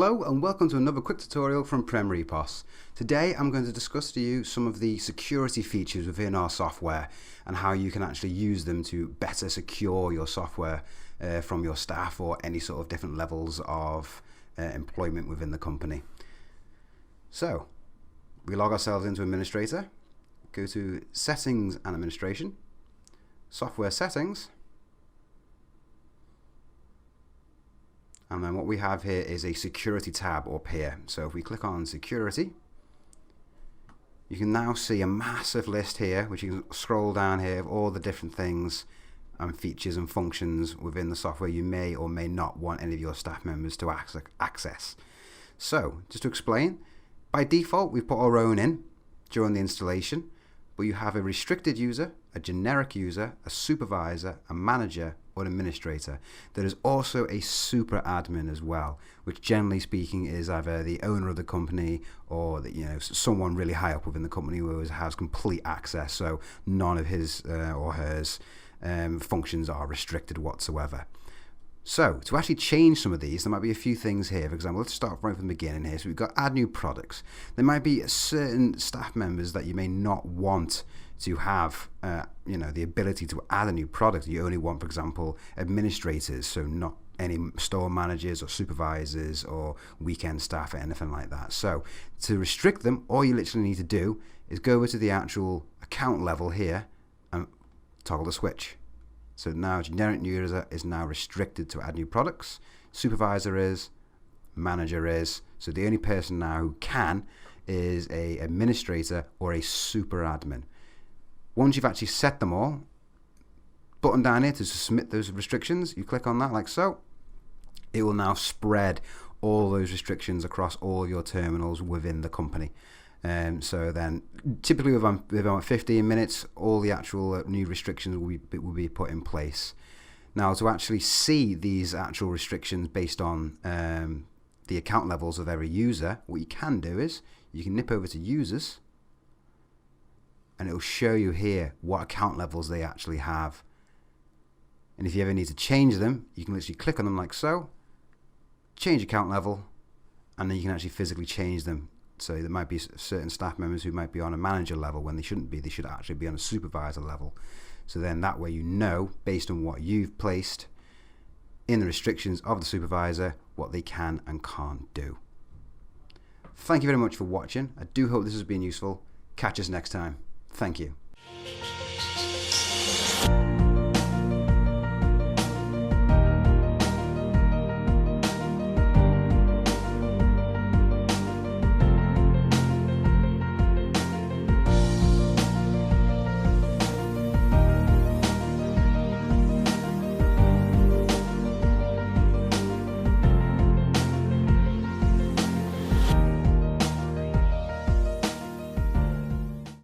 Hello and welcome to another quick tutorial from Premier EPOS. Today I'm going to discuss to you some of the security features within our software and how you can actually use them to better secure your software from your staff or any sort of different levels of employment within the company. So we log ourselves into Administrator, go to Settings and Administration, Software Settings, and then what we have here is a security tab up here. So if we click on security, you can now see a massive list here, which you can scroll down here of all the different things and features and functions within the software you may or may not want any of your staff members to access. So just to explain, by default we've put our own in during the installation, but you have a restricted user, a generic user, a supervisor, a manager, or an administrator. There is also a super admin as well, which generally speaking is either the owner of the company or someone really high up within the company who has complete access, so none of his or hers functions are restricted whatsoever. So to actually change some of these, there might be a few things here. For example, let's start right from the beginning here. So we've got add new products. There might be certain staff members that you may not want to have the ability to add a new product. You only want, for example, administrators, so not any store managers or supervisors or weekend staff or anything like that. So to restrict them, all you literally need to do is go over to the actual account level here and toggle the switch. So now generic user is now restricted to add new products, supervisor is, manager is, so the only person now who can is a administrator or a super admin. Once you've actually set them all, button down here to submit those restrictions, you click on that like so. It will now spread all those restrictions across all your terminals within the company. So then typically within 15 minutes all the actual new restrictions will be put in place. Now to actually see these actual restrictions based on the account levels of every user, what you can do is you can nip over to users and it will show you here what account levels they actually have. And if you ever need to change them, you can literally click on them like so, change account level, and then you can actually physically change them. So there might be certain staff members who might be on a manager level when they shouldn't be. They should actually be on a supervisor level. So then that way you know, based on what you've placed in the restrictions of the supervisor, what they can and can't do. Thank you very much for watching. I do hope this has been useful. Catch us next time. Thank you.